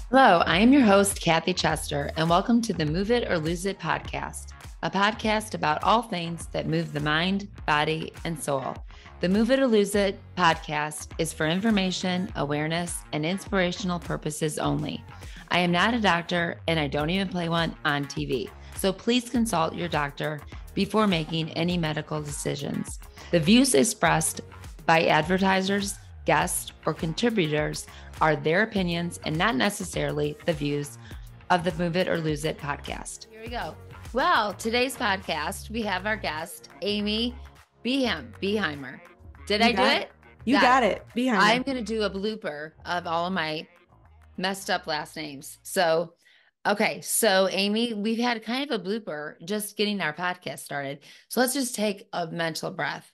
Hello, I am your host, Kathy Chester, and welcome to the Move It or Lose It podcast, a podcast about all things that move the mind, body, and soul. The Move It or Lose It podcast is for information, awareness, and inspirational purposes only. I am not a doctor, and I don't even play one on TV. So please consult your doctor before making any medical decisions. The views expressed by advertisers, guests, or contributors are their opinions and not necessarily the views of the Move It or Lose It podcast. Here we go. Well, today's podcast, we have our guest, Amy Behimer. Did I do it? You got it. Behind I'm going to do a blooper of all of my messed up last names. So, okay. So, Amy, we've had kind of a blooper just getting our podcast started. So let's just take a mental breath.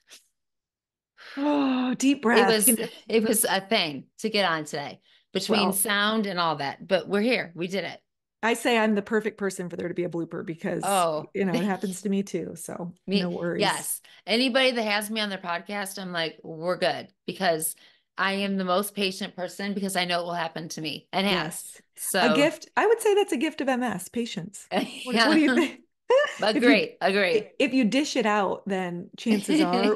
Oh, deep It breath. was it was a thing to get on today between Well, sound and all that, but we're here. We did it. I say I'm the perfect person for there to be a blooper because, Oh, it happens to me too. So no me, worries. yes. Anybody that has me on their podcast, I'm like, we're good because I am the most patient person because I know it will happen to me and has. Yes. A So, gift. I would say that's a gift of MS, patience. What do you yeah, think? If you agree. if you dish it out, then chances are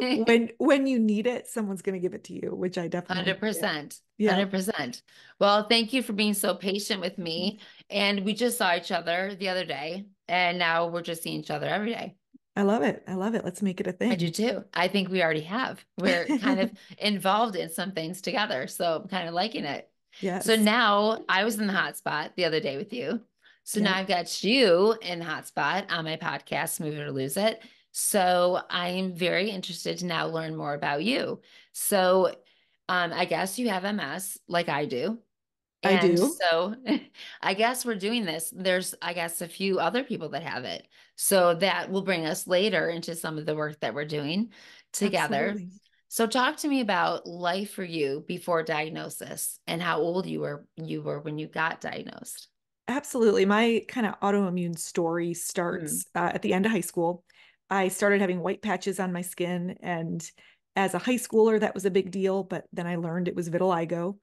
when you need it, someone's going to give it to you, which I definitely did. 100%. Yeah. 100%. Well, thank you for being so patient with me. And we just saw each other the other day, and now we're just seeing each other every day. I love it. I love it. Let's make it a I do thing. too. I think we already have. We're kind of involved in some things together. So I'm kind of liking it. So Yes. now I was in the hot spot the other day with you. So now Yep. I've got you in the hot spot on my podcast, Move It or Lose It. So I'm very interested to now learn more about you. So I guess you have MS like I do. I And do. so I guess we're doing this. There's, I guess, a few other people that have it. So that will bring us later into some of the work that we're doing together. Absolutely. So talk to me about life for you before diagnosis and how old you were when you got diagnosed. Absolutely. My kind of autoimmune story Mm. starts at the end of high school. I started having white patches on my skin. And as a high schooler, that was a big deal. But then I learned it was vitiligo.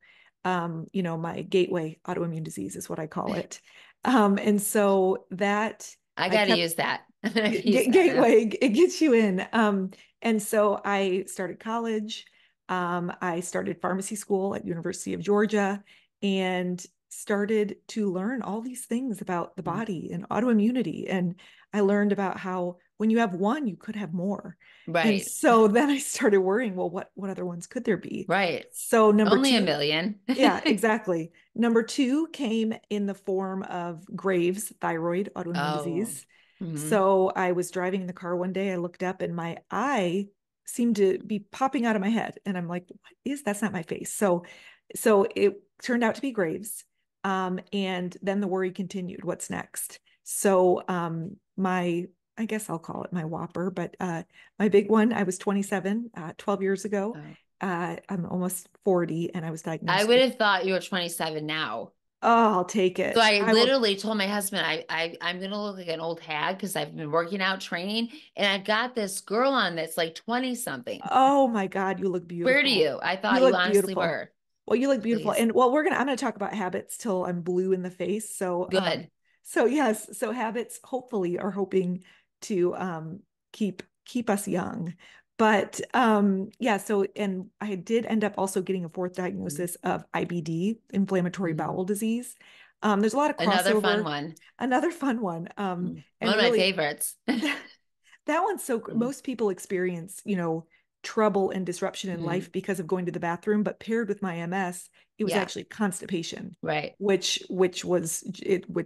My gateway autoimmune disease is what I call it. And so that I I got to kept use that. I use that now. gateway, it gets you in. And so I started college. I started pharmacy school at University of Georgia and started to learn all these things about the Mm. body and autoimmunity. And I learned about how when you have one, you could have more. And Right. so then I started worrying, well, what other ones could there be? Right. So number Only a two, million. yeah, exactly. Number two came in the form of Graves' thyroid autoimmune Oh. disease. Hmm. So I was driving in the car one day. I looked up and my eye seemed to be popping out of my head. And I'm like, what is that's not my face. So it turned out to be Graves. And then the worry continued. What's next? So my I guess I'll call it my whopper, but my big one, I was 27, 12 years ago. Oh. I'm almost 40 and I was I diagnosed would with, have thought you were 27 now. oh, I'll take So it. I I will. literally told my husband I'm gonna look like an old hag because I've been working out training and I've got this girl on that's like 20 something. Oh my God, you look Where do beautiful. you? I You thought you look honestly beautiful. were. Well, you look beautiful. Please. And well, I'm going to talk about habits till I'm blue in the face. Good. So yes, so habits hopefully are hoping to keep us young. But yeah, so and I did end up also getting a fourth Mhm. diagnosis of IBD, inflammatory Mhm. bowel disease. There's a lot of Another fun crossover. one. Another fun one. One And of my really favorites. that one's so Mhm. most people experience, trouble and disruption in Mhm. life because of going to the bathroom, but paired with my MS, it was Yeah, actually constipation, right. which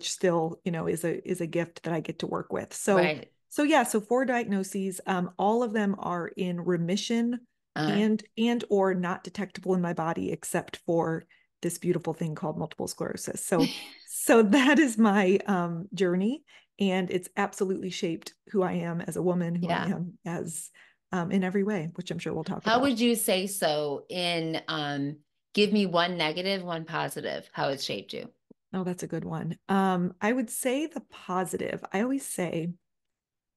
still, is a gift that I get to work with. So Right. so yeah, so four diagnoses, all of them are in remission Uh, and or not detectable in my body except for this beautiful thing called multiple sclerosis. So that is my journey, and it's absolutely shaped who I am as a woman, who I yeah. am as in every way, which I'm sure we'll talk How about. would you say so in give me one negative, one positive, how it shaped you? Oh, that's a good one. I would say the positive. I always say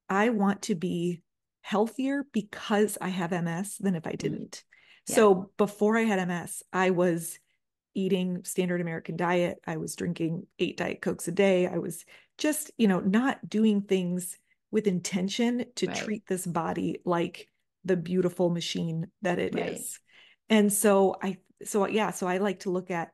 I want to be healthier because I have MS than if I Mm. didn't. Yeah. So before I had MS, I was eating standard American diet. I was drinking 8 Diet Cokes a day. I was just, not doing things with intention to Right. treat this body like the beautiful machine that it Right. is. And so I like to look at,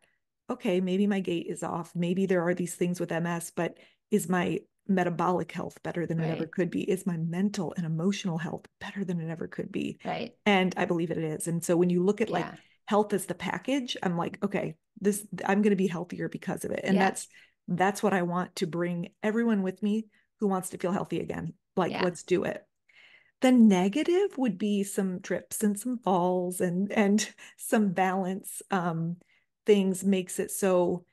okay, maybe my gait is off. Maybe there are these things with MS, but is my metabolic health better than it ever Right. could be? Is my mental and emotional health better than it ever could be? Right. And I believe it is. And so when you look at like Yeah. health as the package, I'm like, okay, I'm going to be healthier because of it. And Yeah. that's what I want to bring everyone with me who wants to feel healthy again. Like, Yeah. let's do it. The negative would be some trips and some falls and some balance things makes it so,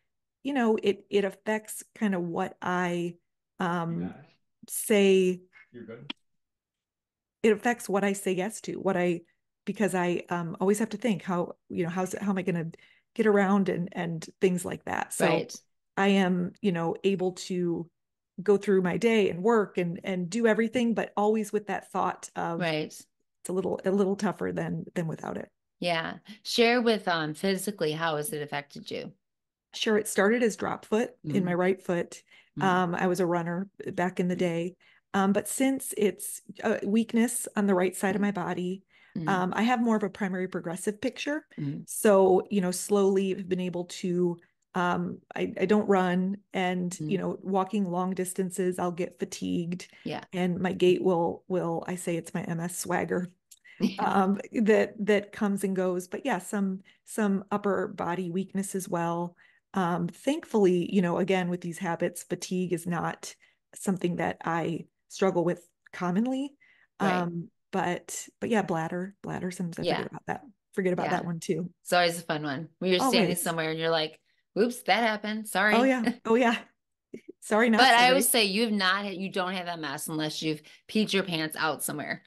it affects kind of what I say. You're good. It affects what I say yes to, because I always have to think how am I going to get around and things like that. So Right. I am, able to go through my day and work and do everything, but always with that thought of Right. it's a little tougher than without it. Yeah. Share with physically how has it affected you? Sure, it started as drop foot in my Mm-hmm. right foot. I was a runner back in the day. But since it's weakness on the right side of my body, Mm-hmm. I have more of a primary progressive picture. Mm-hmm. So, slowly have been able to, I don't run and, Mm-hmm. walking long distances, I'll get fatigued Yeah. and my gait I say it's my MS swagger Yeah. that comes and goes. But yeah, some upper body weakness as well. Thankfully, again, with these habits, fatigue is not something that I struggle with commonly. Right. But yeah, bladder. Sometimes I Yeah. forget about that Yeah. one too. It's always a fun one. When you're standing Always. somewhere and you're like, oops, that happened. Oh Sorry. yeah. Oh yeah. Sorry, not But I always sorry. say you don't have that mess unless you've peed your pants out somewhere.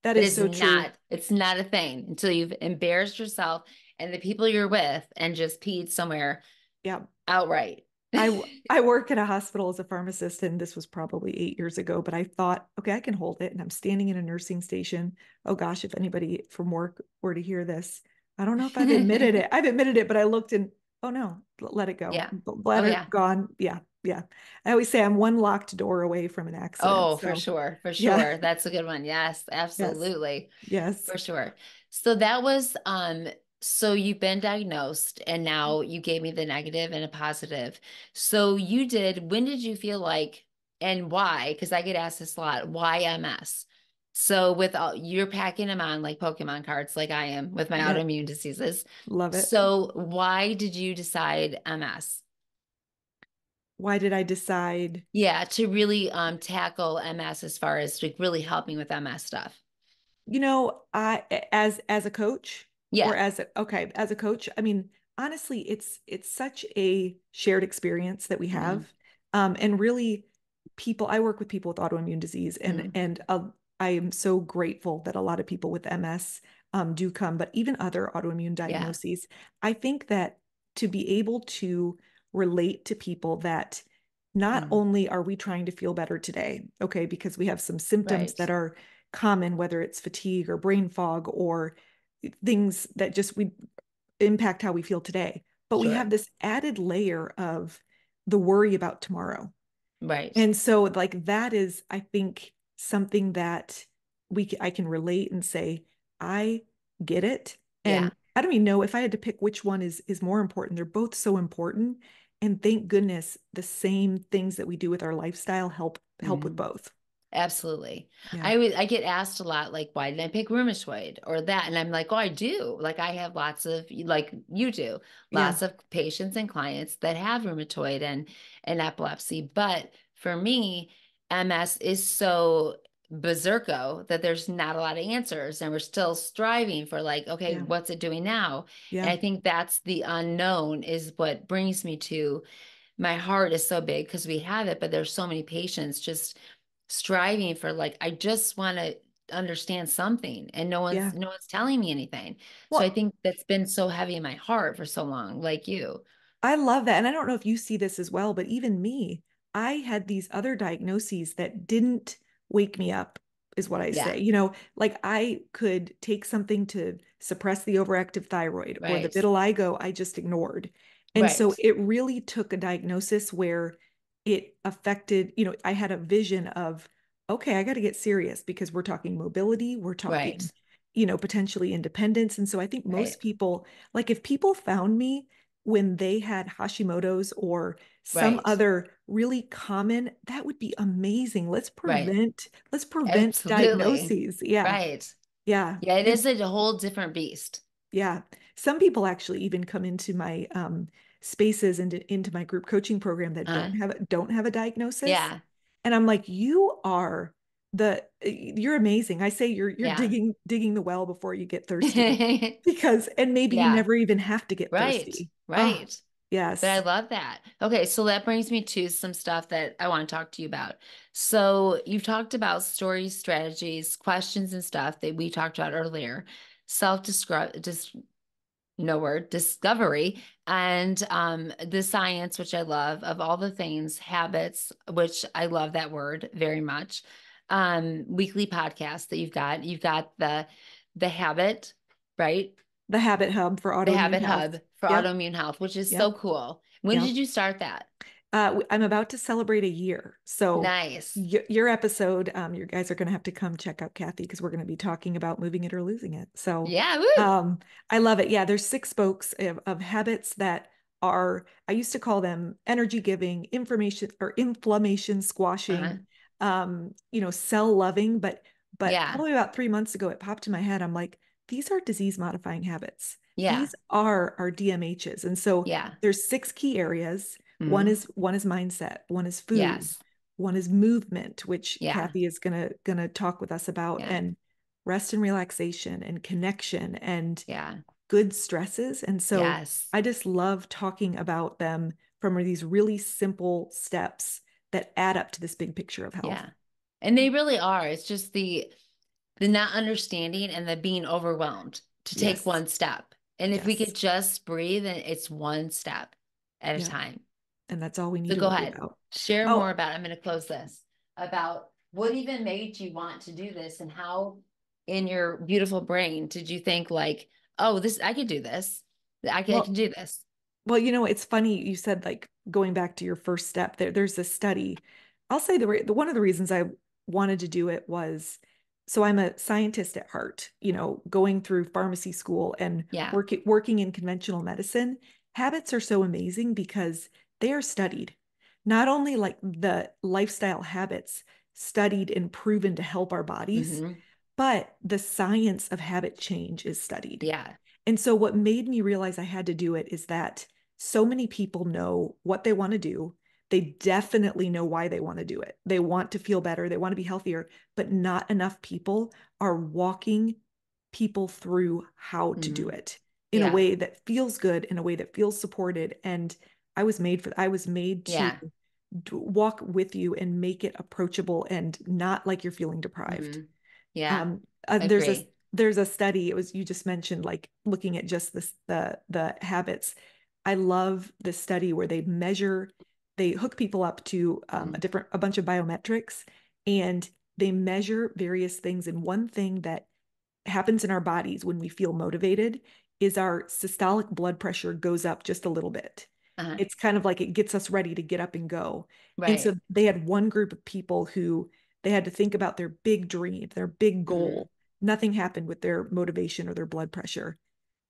That But is so true. it's not a thing until you've embarrassed yourself and the people you're with and just peed somewhere Yeah. outright. I work at a hospital as a pharmacist, and this was probably 8 years ago, but I thought, okay, I can hold it. And I'm standing in a nursing station. Oh gosh, if anybody from work were to hear this, I don't know if I've admitted it. I've admitted it, but I looked and oh no, let it go. Yeah. Oh Bladder yeah. gone. Yeah, yeah. I always say I'm one locked door away from an accident. Oh, for So sure. For yeah, sure. That's a good one. Yes, yes, absolutely. yes. For sure. So that was so you've been diagnosed and now you gave me the negative and a positive. So when did you feel like and why? Because I get asked this a lot, why MS? So with all you're packing them on like Pokemon cards, like I am with my Yeah, autoimmune diseases. love it. So why did you decide MS? Why did I decide? Yeah, to really tackle MS as far as like really helping with MS stuff. I as a coach or Yeah. as a coach, I mean, honestly, it's such a shared experience that we Mm-hmm. have. And really I work with people with autoimmune disease and I am so grateful that a lot of people with MS do come, but even other autoimmune Yeah. diagnoses. I think that to be able to relate to people that not Mm-hmm. only are we trying to feel better today, okay, because we have some symptoms Right. that are common, whether it's fatigue or brain fog or things that just we impact how we feel today. But we have Sure. this added layer of the worry about tomorrow. Right. And so like that is, I think, something that I can relate and say, I get it. Yeah. And I don't even know if I had to pick which one is more important. They're both so important. And thank goodness the same things that we do with our lifestyle help with Mhm. both. Absolutely. Yeah. I get asked a lot, like, why did I pick rheumatoid or that? And I'm like, oh, I do. Like I have lots of like you do, Yeah. lots of patients and clients that have rheumatoid and epilepsy. But for me, MS is so berserko that there's not a lot of answers. And we're still striving for like, okay, Yeah. what's it doing now? And Yeah. I think that's the unknown is what brings me to my heart is so big because we have it, but there's so many patients just striving for like, I just want to understand something and Yeah. no one's telling me anything. So I Well, think that's been so heavy in my heart for so long, like you. I love that. And I don't know if you see this as well, but even me, I had these other diagnoses that didn't wake me up is what I Yeah. say. Like I could take something to suppress the overactive thyroid or the Right. vitiligo I just ignored. And so Right. it really took a diagnosis where it affected, I had a vision of, okay, I got to get serious because we're talking mobility, we're talking, Right. potentially independence. And so I think most Right. people, like if people found me when they had Hashimoto's or some Right. other really common, that would be amazing. Right. Let's prevent Absolutely. diagnoses. Yeah. Right. Yeah. Yeah, it And is a whole different beast. yeah, some people actually even come into my spaces and into my group coaching program that Uh, don't have a diagnosis. yeah. And I'm like, you're amazing. I say you're Yeah. digging the well before you get thirsty because and maybe you Yeah. never even have to get Right. thirsty. Oh, Right. But I yes. love that. Okay, so that brings me to some stuff that I want to talk to you about. So you've talked about stories, strategies, questions, and stuff that we talked about earlier. Self-describe, just no word, discovery, and the science, which I love, of all the things, habits, which I love that word very much. Weekly podcasts that you've got. You've got the habit, right? The Habit Hub for The Autoimmune Habit Health. Hub for Yep. autoimmune health, which is so Yep. cool. When Yep. did you start that? I'm about to celebrate a year. So Nice. your episode, you guys are going to have to come check out Kathy because we're going to be talking about moving it or losing it. So Yeah, woo. I love it. Yeah, there's six spokes of habits that are, I used to call them energy giving, information or inflammation Uh-huh. squashing, cell loving. But Yeah. probably about 3 months ago, it popped in my head. I'm like, these are disease modifying habits. Yeah. These are our DMHs. And so Yeah. there's six key areas. One Hmm. is one is mindset, one is food, Yes. one is movement, which Yeah. Kathy is gonna talk with us about, Yeah. and rest and relaxation and connection and Yeah. good stresses. And so Yes. I just love talking about them from these really simple steps that add up to this big picture of health. Yeah. And they really are. It's just the not understanding and the being overwhelmed to take Yes. one step. And if we could Yes. just breathe, and it's one step at a Yeah. time. And that's all we need So to go worry ahead. about. Share more Oh, about, I'm going to close this, about what even made you want to do this, and how in your beautiful brain did you think like, oh, this, I could do this. I can well, do this. Well, it's funny you said like going back to your first step there's a study. I'll say the one of the reasons I wanted to do it was so I'm a scientist at heart, going through pharmacy school and Yeah. working in conventional medicine. Habits are so amazing because they are studied. Not only like the lifestyle habits studied and proven to help our bodies, Hmm. but the science of habit change is studied. Yeah. And so what made me realize I had to do it is that so many people know what they want to do. They definitely know why they want to do it. They want to feel better, they want to be healthier, but not enough people are walking people through how to do Hmm. it in a Yeah. way that feels good, in a way that feels supported. And I was made to Yeah. walk with you and make it approachable and not like you're feeling deprived. Hmm. Yeah. There's Agree. a study. It was you just mentioned like looking at just the habits. I love this study where they hook people up to Hmm. a bunch of biometrics, and they measure various things. And one thing that happens in our bodies when we feel motivated is our systolic blood pressure goes up just a little bit. Uh-huh. It's kind of like it gets us ready to get up and go. And so Right. they had one group of people who they had to think about their big dream, their big Hmm. goal. Nothing happened with their motivation or their blood pressure.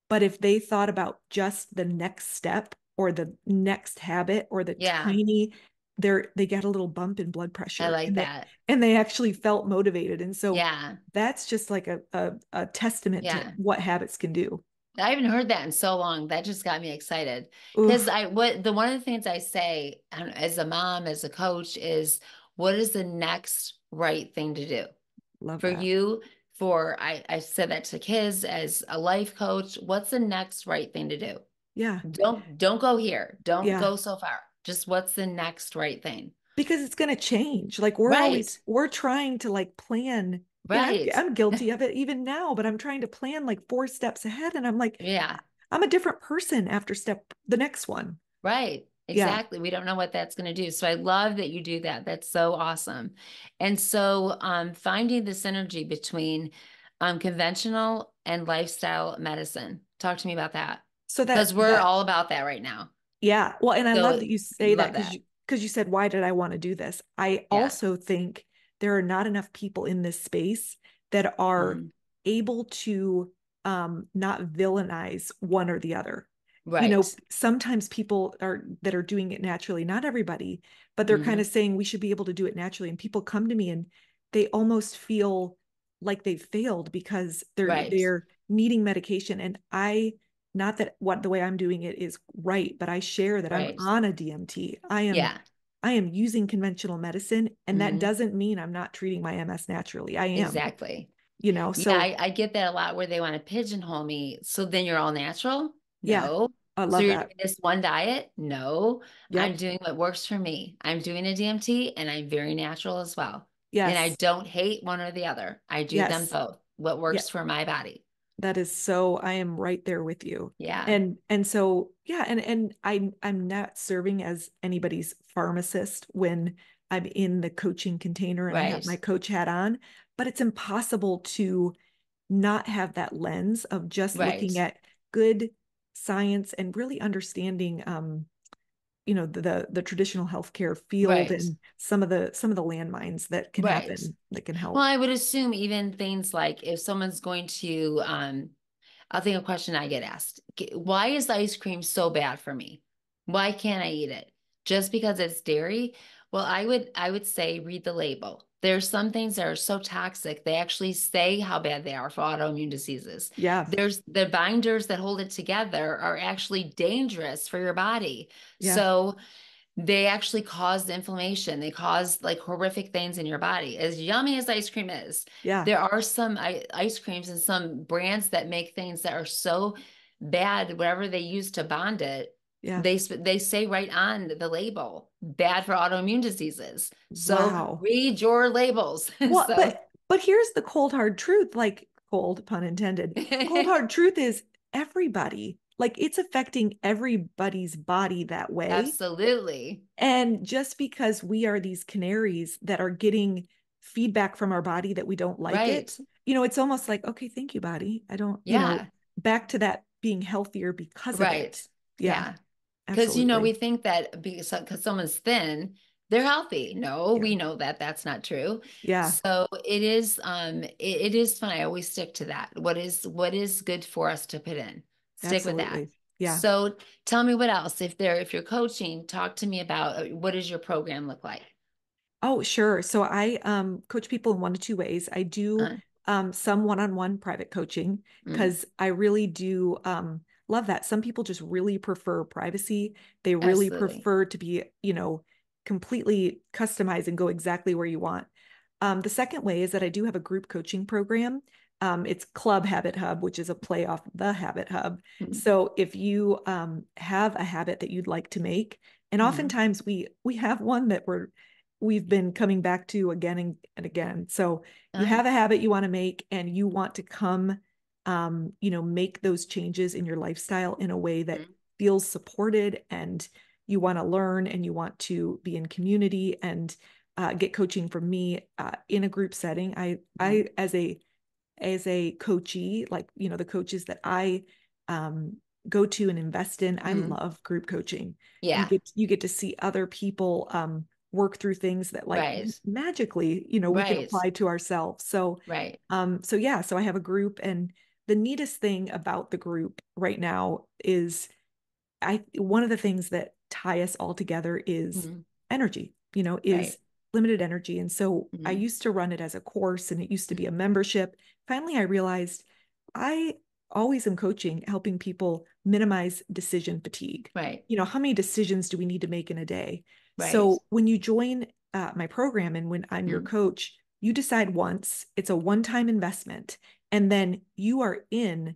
But if they thought about just the next step or the next habit or the Yeah. tiny, they got a little bump in blood I pressure like that. and they actually felt motivated. And so Yeah. that's just like a testament to Yeah. what habits can do. I haven't heard that in so long. That just got me excited. Because Oof, one of the things I say, as a mom, as a coach, is what is the next right thing to do love for that. you? I said that to kids as a life coach. What's the next right thing to do? Yeah. Don't go here. Don't Yeah. go so far. Just what's the next right thing? Because it's going to change. Like Right. we're trying to like plan. Right. I'm guilty of it even now, but I'm trying to plan like 4 steps ahead. And I'm like, Yeah. I'm a different person after the next one. Right. Yeah. Exactly. We don't know what that's going to do. So I love that you do that. That's so awesome. And so finding the synergy between conventional and lifestyle medicine. Talk to me about that. So Because we're that all about that right now. yeah. Well, and I love So that you say that love because that. you said, why did I want to do this? I Yeah. also think there are not enough people in this space that are Mm. able to not villainize one or the other. You know, Right. sometimes people are that are doing it naturally, not everybody, but they're kind Hmm. of saying we should be able to do it naturally. And people come to me and they almost feel like they've failed because Right. they're needing medication. And I not that what the way I'm doing it is right, but I share that I'm Right. on a DMT. Yeah. I am using conventional medicine, and that Hmm. doesn't mean I'm not treating my MS naturally. I am, Exactly. you know. Yeah, So I get that a lot where they want to pigeonhole me. So then you're all natural? yeah, No. I So love you're that. doing this one diet? No. I'm Yep. doing what works for me. I'm doing a DMT and I'm very natural as well. And I Yes. don't hate one or the other. I do them Yes. both. What Yeah. works for my body. That is so I am right there with you. Yeah. And so yeah, and I'm not serving as anybody's pharmacist when I'm in the coaching container and I have Right. my coach hat on, but it's impossible to not have that lens of just Right. looking at good science and really understanding you know the traditional healthcare field Right. and some of the landmines that can Right. happen that can Well, help. I would assume even things like if someone's going to I'll think a question I get asked. Why is ice cream so bad for me? Why can't I eat it? Just because it's dairy? Well, I would say read the label. There's some things that are so toxic, they actually say how bad they are for autoimmune diseases. Yeah. There's the binders that hold it together are actually dangerous for your body. Yeah. So they actually cause the inflammation. They cause like horrific things in your body. As yummy as ice cream is, Yeah. there are some ice creams and some brands that make things that are so bad, whatever they use to bond it, Yeah. they say right on the label, bad for autoimmune diseases. So Wow. read your labels. Well, So but here's the cold hard truth, like cold pun intended. The cold hard truth is everybody, like it's affecting everybody's body that way. absolutely. And just because we are these canaries that are getting feedback from our body that we don't like it, Right. you know, it's almost like, okay, thank you, body. I don't, you know, Yeah. back to that being healthier because of it. Right. Yeah, Yeah. Because, we absolutely. think that because someone's thin, they're healthy. No, Yeah. we know that that's not true. Yeah, So it is fun. I always stick to that. What is good for us to put in? Stick with that. absolutely. Yeah. So tell me what else. If you're coaching, talk to me about what does your program look like? Oh, sure. So I coach people in one to two ways. I do Uh, some one-on-one private coaching mm, because I really do love that. Some people just really prefer privacy. They really absolutely. prefer to be, you know, completely customized and go exactly where you want. The second way is that I do have a group coaching program. It's Club Habit Hub, which is a play off the Habit Hub. Mm, So if you have a habit that you'd like to make, and mm, oftentimes we have one that we've been coming back to again and again. So you uh, have a habit you want to make and you want to come, you know, make those changes in your lifestyle in a way that mm, feels supported and you want to learn and you want to be in community and get coaching from me in a group setting. mm, I as a coachee, like, you know, the coaches that I go to and invest in, I mm. love group coaching. Yeah. You get to see other people work through things that like Right. magically, you know, we can Right. apply to ourselves. So Right. so yeah, so I have a group and the neatest thing about the group right now is I one of the things that tie us all together is Mm, energy, you know, is right. limited energy. And so I Mm, used to run it as a course and it used to be a mm, membership. Finally, I realized I always am coaching, helping people minimize decision fatigue. right. You know, how many decisions do we need to make in a day? Right. So when you join my program and when I'm your Mm, coach, you decide once, it's a one-time investment, and then you are in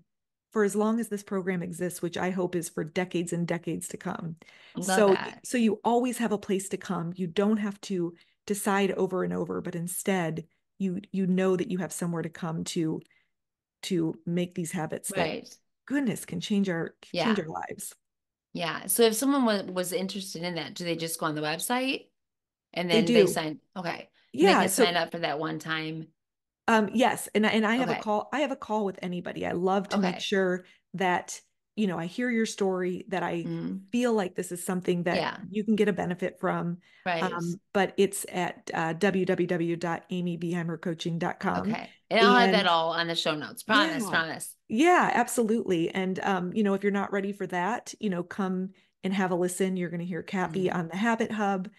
for as long as this program exists, which I hope is for decades and decades to come. love So, that. so you always have a place to come. You don't have to decide over and over, but instead you know that you have somewhere to come to make these habits that Right. goodness can change Yeah. our lives. Yeah. So if someone was interested in that, do they just go on the website and They then they do. sign? Okay. And they Yeah. can So sign up for that one time. yes, and I have a Okay. call. I have a call with anybody. I love to make Okay. sure that, I hear your story, that I Hmm. feel like this is something that Yeah. you can get a benefit from. Right. But it's at www.amybehimercoaching.com. Okay. And I'll have that And all on the show notes. Promise, yeah, promise. yeah, absolutely. And if you're not ready for that, come and have a listen. You're going to hear Kathy Mhm. on the Habit Hub.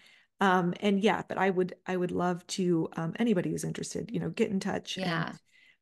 And yeah, but I would love to, anybody who's interested, get in touch. And Yeah.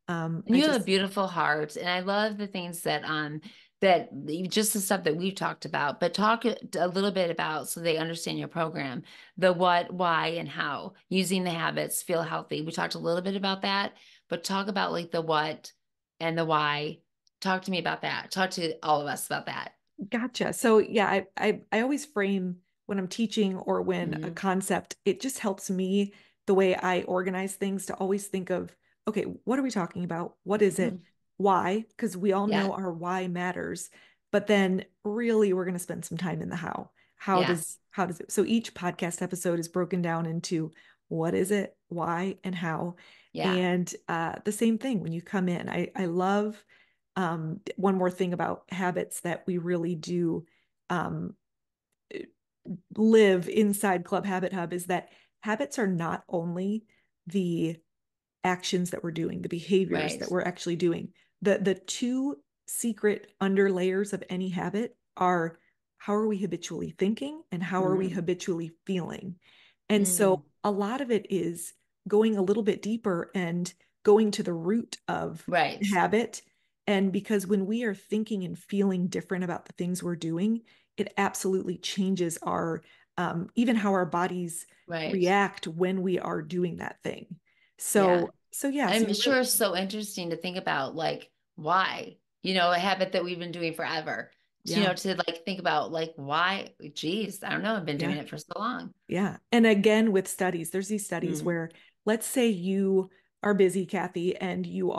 And I you have a just beautiful heart. And I love the things just the stuff that we've talked about, but talk a little bit about so they understand your program, the what, why, and how, using the habits, feel healthy. We talked a little bit about that, but talk about like the what and the why. Talk to me about that. Talk to all of us about that. Gotcha. So yeah, I always frame when I'm teaching or when a Hmm. concept, it just helps me the way I organize things to always think of, okay, what are we talking about? What is it? Why? Because we all know Yeah. our why matters, but then really we're going to spend some time in the how. Yeah. How does it? So each podcast episode is broken down into what is it, why, and how. Yeah. And the same thing when you come in. I love one more thing about habits that we really do um, live inside Club Habit Hub is that habits are not only the actions that we're doing, the behaviors Right. that we're actually doing. The two secret underlayers of any habit are how are we habitually thinking and how are we Hmm. habitually feeling. And so Mm. a lot of it is going a little bit deeper and going to the root of Right. the habit. And because when we are thinking and feeling different about the things we're doing, it absolutely changes our even how our bodies Right. react when we are doing that thing. Yeah. So yeah, so I'm you sure really, it's so interesting to think about like why, a habit that we've been doing forever. yeah, To like think about like why, geez, I don't know, I've been doing yeah, it for so long. yeah. And again, with studies, there's these studies Mm. where let's say you are busy, Kathy, and you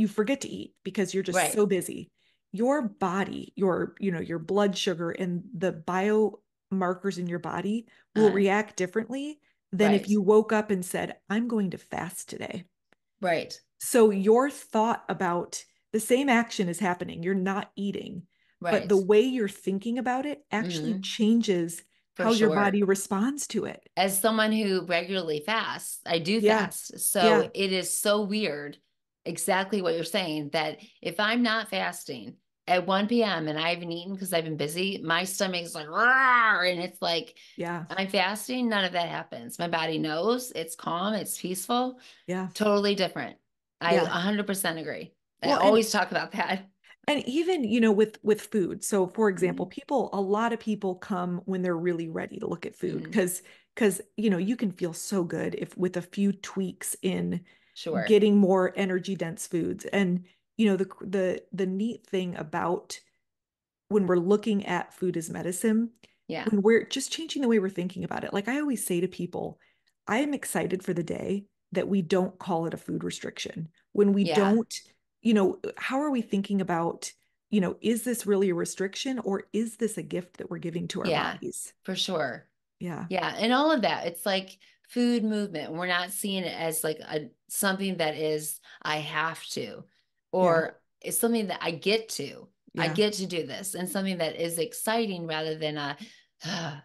forget to eat because you're just Right. so busy. Your body, your blood sugar and the biomarkers in your body will Uh, react differently than if right. you woke up and said, I'm going to fast today. Right. So your thought about the same action is happening. You're not eating, but the Right. way you're thinking about it actually Hmm. changes For how your sure. body responds to it. As someone who regularly fasts, I do Yeah. fast. So Yeah. it is so weird, exactly what you're saying, that if I'm not fasting at 1 p.m. and I haven't eaten because I've been busy, my stomach is like, "Rawr," and it's like, Yeah. I'm fasting, none of that happens. My body knows it's calm, it's peaceful, Yeah. totally different. I Yeah. 100% agree. I Well, and always talk about that. even, with food. So for example, Mhm. a lot of people come when they're really ready to look at food Mhm. because you can feel so good if with a few tweaks in Sure. getting more energy dense foods. And the neat thing about when we're looking at food as medicine, Yeah. when we're just changing the way we're thinking about it. Like I always say to people, I am excited for the day that we don't call it a food restriction. When we Yeah. don't, how are we thinking about, is this really a restriction or is this a gift that we're giving to our Yeah. bodies? For sure. Yeah. Yeah, and all of that. It's like food movement. We're not seeing it as like a something that is I have to, Yeah. or it's something that I get to. I Yeah. get to do this, and something that is exciting rather than Yeah.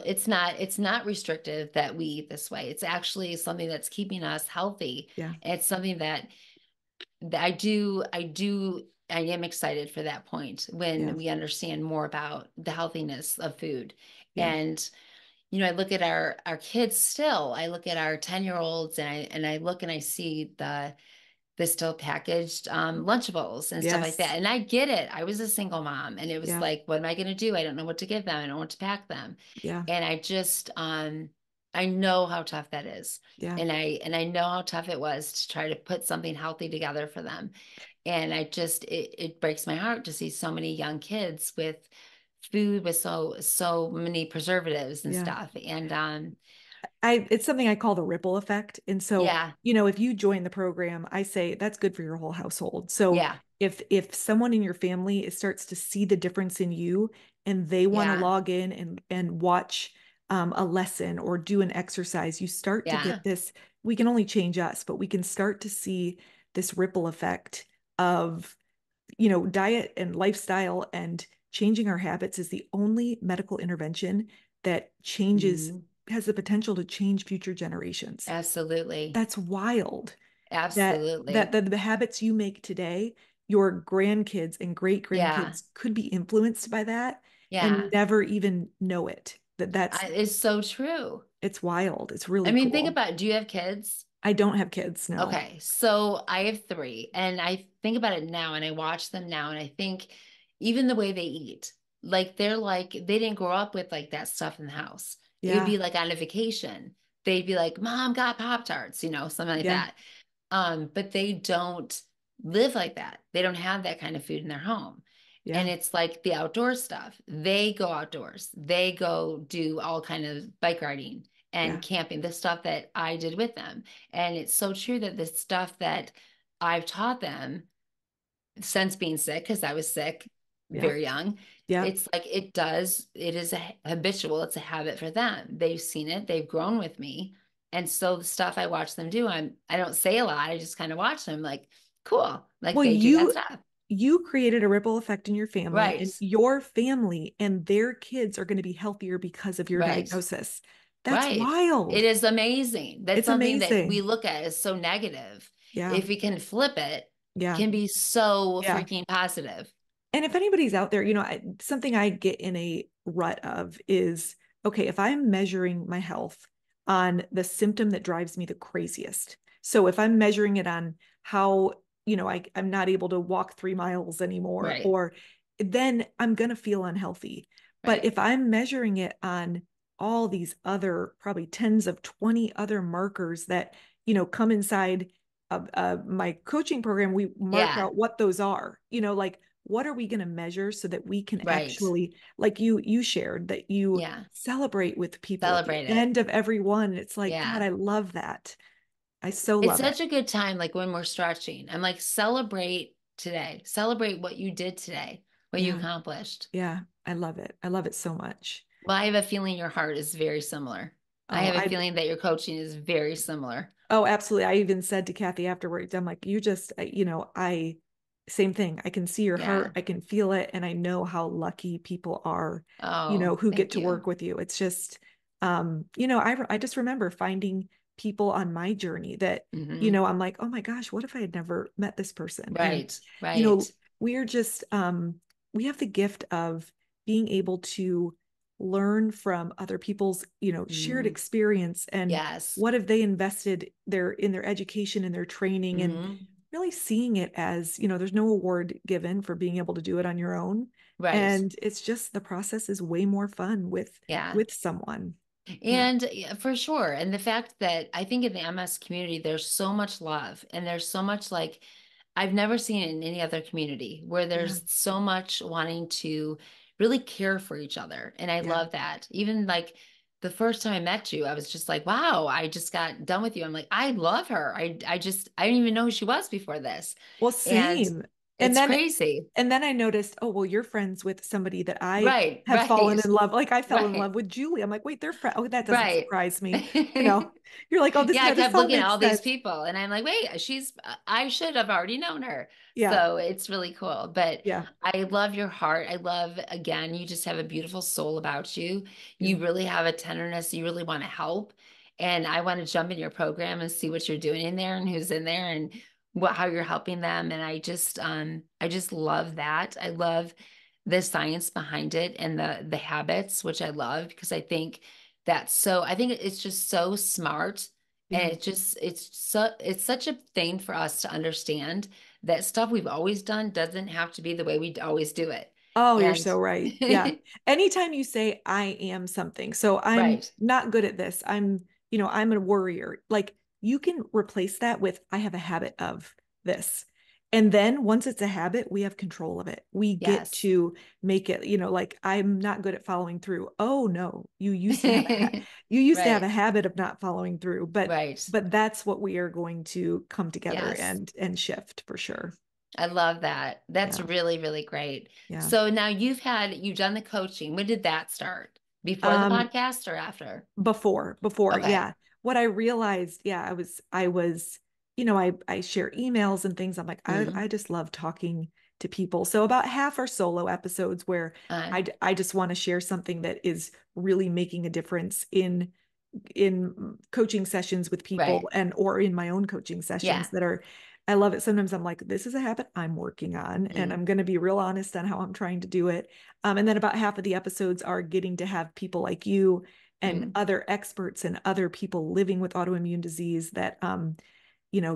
it's not restrictive that we eat this way. It's actually something that's keeping us healthy. Yeah. It's something that I am excited for that point Yeah. when we understand more about the healthiness of food. Yeah. And I look at our kids still. I look at our 10-year-olds and I look and I see the still packaged Lunchables and stuff like Yes. that. And I get it. I was a single mom and it was Yeah. like, what am I going to do? I don't know what to give them. I don't know what to pack them. Yeah. And I know how tough that is. Yeah. And I know how tough it was to try to put something healthy together for them. And it breaks my heart to see so many young kids with food with so many preservatives and Yeah. stuff. And it's something I call the ripple effect. And so, Yeah. if you join the program, I say that's good for your whole household. So Yeah. if someone in your family starts to see the difference in you and they want to Yeah. log in and watch a lesson or do an exercise, you start to Yeah. get this. We can only change us, but we can start to see this ripple effect of, diet and lifestyle, and changing our habits is the only medical intervention that Mhm. has the potential to change future generations. Absolutely. That's wild. That Absolutely. the habits you make today, your grandkids and great Yeah. grandkids could be influenced by that and Yeah. never even know it. It's so true. It's wild. It's I really mean, think cool. about, do you have kids? I don't have kids, no. Okay, so I have three, and I think about it now, and I watch them now, and I think even the way they eat, like they didn't grow up with like that stuff in the house. It would Yeah, be like on a vacation, they'd be like, "Mom got Pop-Tarts," something like yeah, that. But they don't live like that. They don't have that kind of food in their home. And yeah, it's like the outdoor stuff. They go outdoors. They go do all kind of bike riding and yeah, camping, the stuff that I did with them. And it's so true that the stuff that I've taught them since being sick, because I was sick yeah, very young, yeah. it's like it is a habitual, it's a habit for them. They've seen it, they've grown with me. And so the stuff I watch them do, I don't say a lot, I just kind of watch them like, cool, like Well, they do that stuff. you created a ripple effect in your family, Right, and your family and their kids are going to be healthier because of your right, diagnosis. That's right. It wild. is amazing. That's It's something that we amazing. look at as so negative. Yeah, If we can flip it, yeah, can be so yeah. freaking positive. And if anybody's out there, something I get in a rut of is, okay, if I'm measuring my health on the symptom that drives me the craziest. So if I'm measuring it on how, I'm not able to walk 3 miles anymore, Right, or then I'm going to feel unhealthy. But right. if I'm measuring it on all these other, probably tens of 20 other markers that, come inside of my coaching program, we mark Yeah, out what those are, like, what are we going to measure so that we can right. actually, like you shared, that you Yeah. celebrate with people at the Celebrate it. end of every one. It's like, God, Yeah. I love that. I so It's love it. such a good time, like when we're stretching. I'm like, celebrate today. Celebrate what you did today, what you Yeah, accomplished. yeah, I love it. I love it so much. Well, I have a feeling your heart is very similar. I oh have a i feeling that your coaching is very similar. Oh, absolutely. I even said to Kathy afterwards, I'm like, same thing. I can see your heart. Yeah. I can feel it. And I know how lucky people are, Oh, who get thank to you. work with you. It's just, I just remember finding people on my journey that, Hmm. I'm like, oh my gosh, what if I had never met this person? And, Right. you know, Right. we're just, we have the gift of being able to learn from other people's, shared Hmm. experience, and Yes. what have they invested in their education and their training, and Hmm. really seeing it as, there's no award given for being able to do it on your own. Right. And it's just, the process is way more fun with Yeah. someone. Yeah. And yeah, for sure. And the fact that I think in the MS community, there's so much love and there's so much like I've never seen it in any other community where Yeah. there's so much wanting to really care for each other. And I Yeah. love that. Even like the first time I met you, I was just like, wow, I just got done with you. I'm like, I love her. I didn't even know who she was before this. Well, And same. And it's then crazy. I noticed, oh, well, you're friends with somebody that I Right, have fallen right, in love. Like, I fell in right, love with Julie. I'm like, wait, they're friends. Oh, that doesn't right. surprise me. You know, you're like, oh, Yeah, I this kept all looking at makes all these sense. people and I'm like, wait, I should have already known her. Yeah. So it's really cool. But Yeah. I love your heart. I love, again, you just have a beautiful soul about you. You You. really have a tenderness. You really want to help. And I want to jump in your program and see what you're doing in there and who's in there and how you're helping them. And I just love that. I love the science behind it and the habits, which I love because I think it's just so smart. Yeah. And it's such a thing for us to understand that stuff we've always done doesn't have to be the way we always do it. Oh, you're And so right. Yeah. Anytime you say I am something, so I'm right, not good at this. I'm a worrier. Like, you can replace that with I have a habit of this. And then once it's a habit, we have control of it. We get Yes. to make it, like I'm not good at following through. Oh no, you used to have you used to have a Right. habit of not following through, but Right. that's what we are going to come together Yes. and shift for sure. I love that. That's Yeah. really, really great. Yeah. So now you've done the coaching. When did that start? Before the Um, podcast or after? before, Okay. yeah. What I realized, yeah, I was, I share emails and things. I'm like, Mm-hmm. I just love talking to people. So about half are solo episodes where Uh, I just want to share something that is really making a difference in coaching sessions with people right. and or in my own coaching Yeah. sessions that are I love it. Sometimes I'm like, this is a habit I'm working on, and Mm, I'm going to be real honest on how I'm trying to do it. And then about half of the episodes are getting to have people like you and mm, other experts and other people living with autoimmune disease that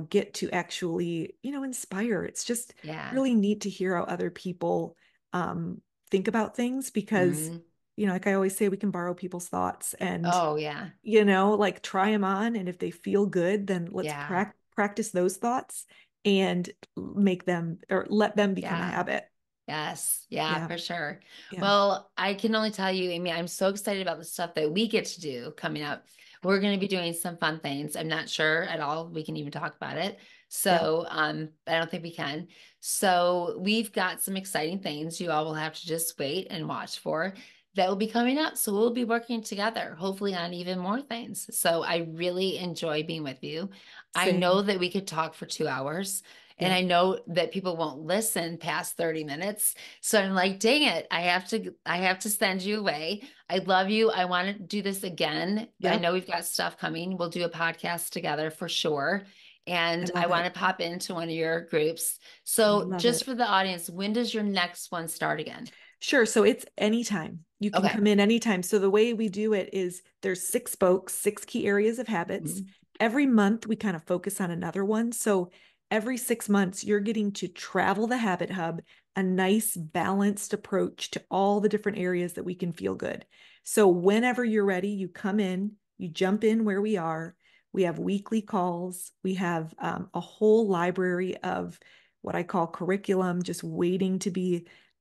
get to actually, inspire. It's just yeah. really neat to hear how other people um, think about things because, Mm. like I always say, we can borrow people's thoughts and, Oh, yeah. like try them on. And if they feel good, then let's Yeah. practice those thoughts and make them or let them become a Yeah. habit. Yes. Yeah, Yeah. for sure. Yeah. Well, I can only tell you, Amy, I'm so excited about the stuff that we get to do coming up. We're going to be doing some fun things. I'm not sure at all we can even talk about it. Yeah. So, I don't think we can. So, we've got some exciting things you all will have to just wait and watch for that will be coming up. So, we'll be working together, hopefully on even more things. So, I really enjoy being with you. I know Same. that we could talk for 2 hours. And Yeah. I know that people won't listen past 30 minutes. So I'm like, dang it, I have to send you away. I love you. I want to do this again. I Yep. know we've got stuff coming. We'll do a podcast together for sure. I And I love want it. to pop into one of your groups. I So love just it. for the audience, when does your next one start again? Sure. So it's anytime. You can Okay. come in anytime. So the way we do it is there's 6 spokes, 6 key areas of habits. Mhm. Every month we kind of focus on another one. So every 6 months, you're getting to travel the habit hub, a nice balanced approach to all the different areas that we can feel good. So whenever you're ready, you come in, you jump in where we are. We have weekly calls. We have a whole library of what I call curriculum, just waiting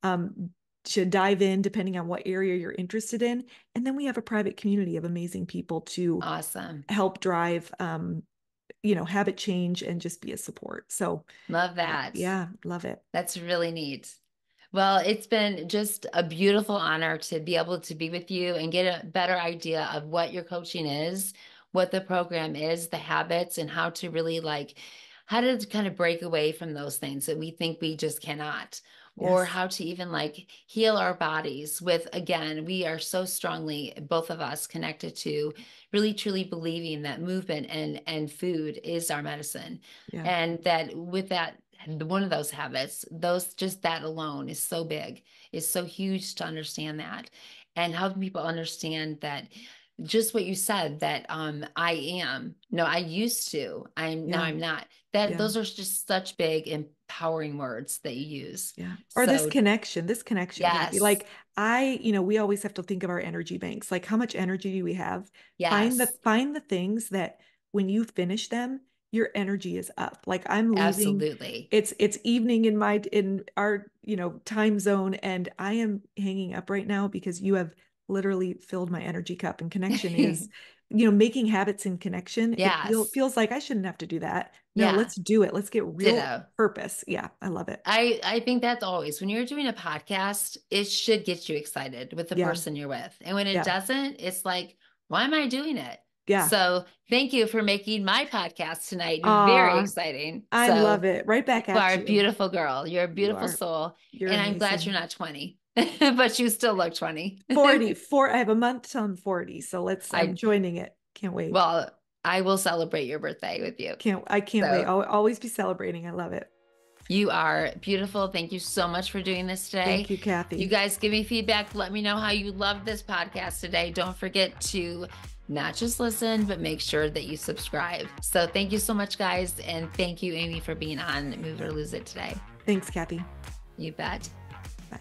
um, to dive in depending on what area you're interested in. And then we have a private community of amazing people to Awesome. help drive, habit change and just be a support. So, Love that. yeah, love it. That's really neat. Well, it's been just a beautiful honor to be able to be with you and get a better idea of what your coaching is, what the program is, the habits, and how to really how to kind of break away from those things that we think we just cannot, or Yes. how to even heal our bodies with, again, we are so strongly, both of us, connected to really truly believing that movement and food is our medicine. Yeah. And that with that, one of those habits, those just that alone is so big, is so huge to understand that. And helping people understand that just what you said, that I am, no, I used to, now Yeah. I'm not. That Yeah. those are just such big empowering words that you use. Yeah. Or So this connection, Kathy. yes, Like we always have to think of our energy banks. Like how much energy do we have? yes, Find the things that when you finish them, your energy is up. Like I'm leaving, absolutely. it's evening in our, time zone, and I am hanging up right now because you have literally filled my energy cup. And connection is, making habits in connection. It Yes. feels like I shouldn't have to do that. No, Yeah. let's do it. Let's get real Ditto. purpose. Yeah, I love it. I think that's always when you're doing a podcast, it should get you excited with the Yeah. person you're with. And when it Yeah. doesn't, it's like, why am I doing it? Yeah. So thank you for making my podcast tonight very Ah, exciting. I So love it. Right you back are at a you. beautiful girl. You're a You beautiful are. soul. You're And I'm glad you're amazing. not 20, but you still look 20. 44. I have a month till I'm 40. So I'm I, joining it. Can't wait. well, I will celebrate your birthday with you. I can't wait. So I'll always be celebrating. I love it. you are beautiful. Thank you so much for doing this Thank today. you, You Kathy. guys give me feedback. Let me know how you loved this podcast today. Don't forget to not just listen, but make sure that you subscribe. So thank you so much, guys. And thank you, Amy, for being on Move or Lose It today. Thanks, Kathy. You bet. Bye.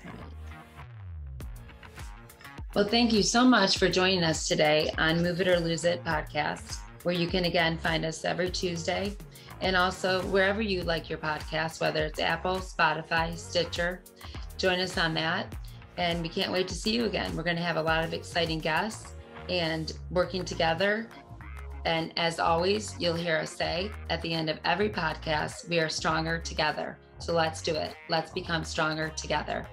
Well, thank you so much for joining us today on Move It or Lose It podcast, where you can again find us every Tuesday. And also wherever you like your podcast, whether it's Apple, Spotify, Stitcher, join us on that. And we can't wait to see you again. We're going to have a lot of exciting guests and working together. And as always, you'll hear us say at the end of every podcast, we are stronger together. So let's do it. Let's become stronger together.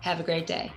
Have a great day.